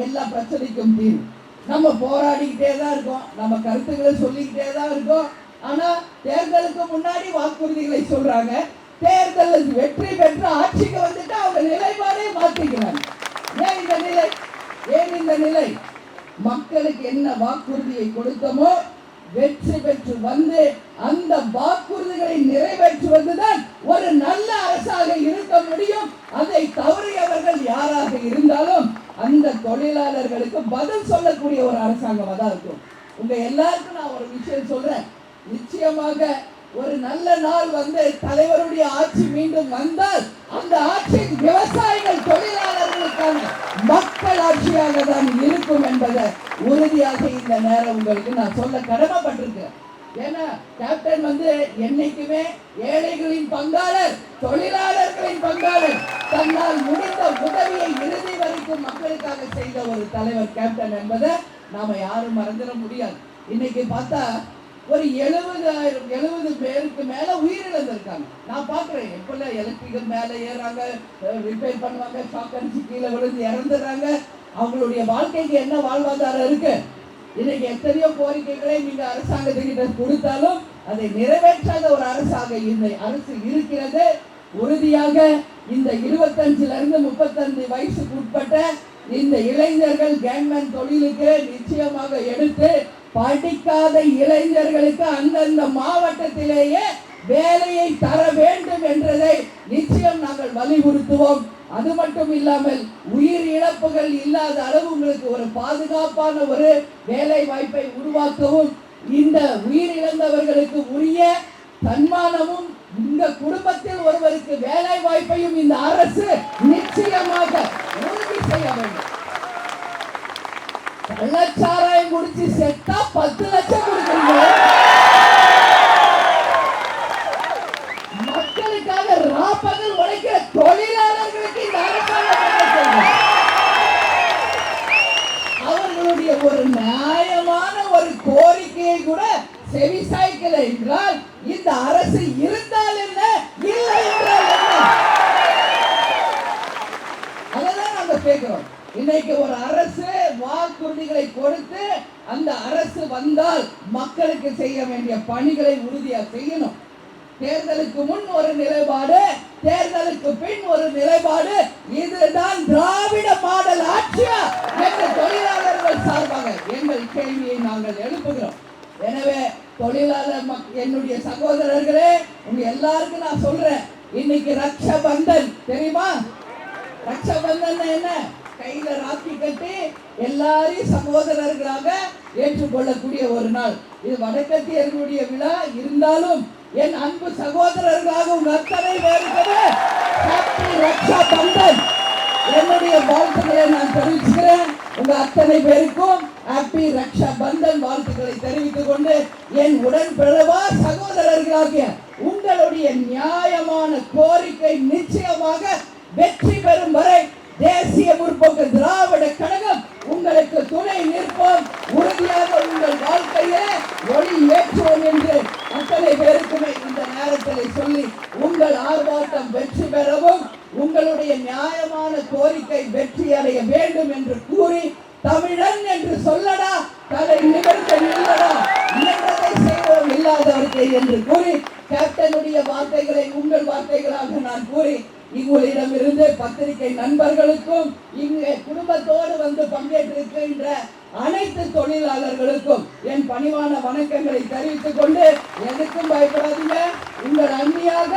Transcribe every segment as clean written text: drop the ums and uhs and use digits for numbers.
எல்லா பிரச்சனைக்கும் தீர்வு. நம்ம போராடிக்கிட்டே தான் இருக்கோம், நம்ம கருத்துக்களை சொல்லிக்கிட்டே தான் இருக்கோம். ஆனா தேர்தலுக்கு முன்னாடி வாக்குறுதிகளை சொல்றாங்க, தேர்தலில் வெற்றி பெற்று ஆட்சிக்கு வந்துட்டு அவங்க நிலைப்பாடே மாற்றிக்கிறாங்க. ஏன் இந்த நிலை? ஏன் இந்த நிலை? மக்களுக்கு என்ன வாக்குறுதியை கொடுத்தமோ வெற்றி பெற்று வந்து அந்த வாக்குறுதிகளை நிறைவேற்றுவதுதான் ஒரு நல்ல அரசாக இருக்க முடியும். அதை தவறியவர்கள் யாராக இருந்தாலும் அந்த தொழிலாளர்களுக்கு பதில் சொல்லக்கூடிய ஒரு அரசாங்கமா தான் இருக்கும். உங்க எல்லாருக்கும் நான் ஒரு விஷயம் சொல்றேன், நிச்சயமாக ஒரு நல்ல நாள் வந்து தலைவருடைய ஆட்சி மீண்டும் வந்தால் அந்த ஆட்சி விவசாயிகள் தொழிலாளர்களுக்கான மக்கள் ஆட்சியாக தான் இருக்கும் என்பதை உறுதியாக இந்த நேரம் உங்களுக்கு நான் சொல்ல கடமைப்பட்டிருக்கேன். ஏன்னா கேப்டன் வந்து என்னைக்குமே ஏழைகளின் பங்காளர், தொழிலாளர்களின் பங்காளர், தன்னால் முடிந்த உதவியை இறுதி வரைக்கும் மக்களுக்காக செய்த ஒரு தலைவர் கேப்டன் என்பதை நாம யாரும் மறந்துட முடியாது. இன்னைக்கு பார்த்தா ஒரு 70 பேருக்கு மேல உயிரிழந்திருக்காங்க. நான் பாக்குறேன், எப்பெல்லாம் எலக்ட்ரிக்கல் மேல ஏறாங்க, ரிப்பேர் பண்ணுவாங்க, ஷாக் அடிச்சு கீழே விழுந்து இறந்துடுறாங்க. அவங்களுடைய வாழ்க்கைக்கு என்ன வாழ்வாதாரம் இருக்கு? இன்னைக்கு எத்தனையோ கோரிக்கைகளை நீங்க அரசாங்கத்துக்கிட்ட கொடுத்தாலும் அதை நிறைவேற்றாத ஒரு அரசாக இந்த அரசு இருக்கிறது. உறுதியாக இந்த 25 இருந்து 35 வயசுக்கு உட்பட்ட இந்த இளைஞர்கள் கேங்மேன் தொழிலுக்கு நிச்சயமாக எடுத்து படிக்காத இளைஞர்களுக்கு அந்தந்த மாவட்டத்திலேயே வேலையை தர வேண்டும் என்றதை நிச்சயம் நாங்கள் வலியுறுத்துவோம். அது மட்டும் இல்லாமல் உயிர் இழப்புகள் இல்லாத அளவு உங்களுக்கு ஒரு பாதுகாப்பான ஒரு வேலை வாய்ப்பை உருவாக்கவும், இந்த உயிர் இழந்தவர்களுக்கு உரிய சன்மானமும், இந்த குடும்பத்தில் ஒருவருக்கு வேலை வாய்ப்பையும் இந்த அரசு நிச்சயமாக உறுதி செய்ய வேண்டும். கள்ளச்சாராயம் குடிச்சு செத்தா 10 லட்சம் கொடுக்குறீங்க. மக்களுக்காக ராப்பகல் உழைக்கிற தொழிலாளர்களுக்கு இந்த அரசாங்கம் அவர்களுடைய ஒரு நியாயமான ஒரு கோரிக்கையை கூட செவிசாய்க்கல என்றால் இந்த அரசு இருந்தால் என்ன, இல்லை என்றால் என்ன? அதான் நாங்க கேட்கிறோம். இன்னைக்கு ஒரு அரசு வாக்குறுதிகளை கொடுத்து அந்த அரசு வந்தால் மக்களுக்கு செய்ய வேண்டிய பணிகளை உறுதியா செய்யணும். தேர்தலுக்கு முன் ஒரு நிலைப்பாடு, தேர்தலுக்கு பின் ஒரு நிலைப்பாடு. இதுதான் திராவிட மாடல் ஆட்சியா என்று தொழிலாளர்கள் சார்பாக எங்கள் கேள்வியை நாங்கள் எழுப்புகிறோம். எனவே தொழிலாளர் என்னுடைய சகோதரர்களே, உங்க எல்லாருக்கும் நான் சொல்றேன், இன்னைக்கு ரக்ஷாபந்தன் தெரியுமா? ரக்ஷாபந்தன் என்ன? கையில ராக்கி கட்டி எல்லாரையும் சகோதரர்களாக ஏற்றுக்கொள்ளக்கூடிய ஒரு நாள். இது வடக்கத்தியர்களுடைய விழா இருந்தாலும் என் அன்பு சகோதரர்களாக உங்க அத்தனை பேருக்கு ரக்ஷாபந்தன் என்னுடைய வாழ்த்துக்களை நான் தெரிவிச்சுக்கிறேன். உங்க அத்தனை பேருக்கும் ஹாப்பி ரக்ஷாபந்தன் வாழ்த்துக்களை தெரிவித்துக் கொண்டு என் உடன்பிறவா சகோதரர்களாகிய உங்களுடைய நியாயமான கோரிக்கை நிச்சயமாக வெற்றி பெறும் வரை தேசிய முற்போக்கு திராவிட கழகம் உங்களுக்கு துணை நிற்போம். உறுதியாக உங்கள் வாழ்க்கையிலே ஒளி ஏற்றுவோம் என்று அத்தனை பேருக்குமே இந்த நேரத்தில் சொல்லி உங்கள் ஆர்ப்பாட்டம் வெற்றி பெறவும், உங்களுடைய நியாயமான கோரிக்கை வெற்றி அடைய வேண்டும் என்று கூறி, தமிழன் என்று சொல்லடா, தலை நிமிர்ந்து நில்லடா, இயன்றதை செய்வோம் இல்லாதவர்க்கு என்று கூறி, கேப்டனுடைய வார்த்தைகளை உங்கள் வார்த்தைகளாக நான் கூறி, உங்களிடமிருந்து பத்திரிகை நண்பர்களுக்கும் இங்கே குடும்பத்தோடு வந்து பங்கேற்றிருக்கின்ற அனைத்து தொழிலாளர்களுக்கும் என் பணிவான வணக்கங்களை தெரிவித்துக் கொண்டு, எதுக்கும் பயப்படாதீங்க. உங்கள் அண்ணியாக,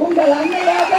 உங்கள் அன்னையாக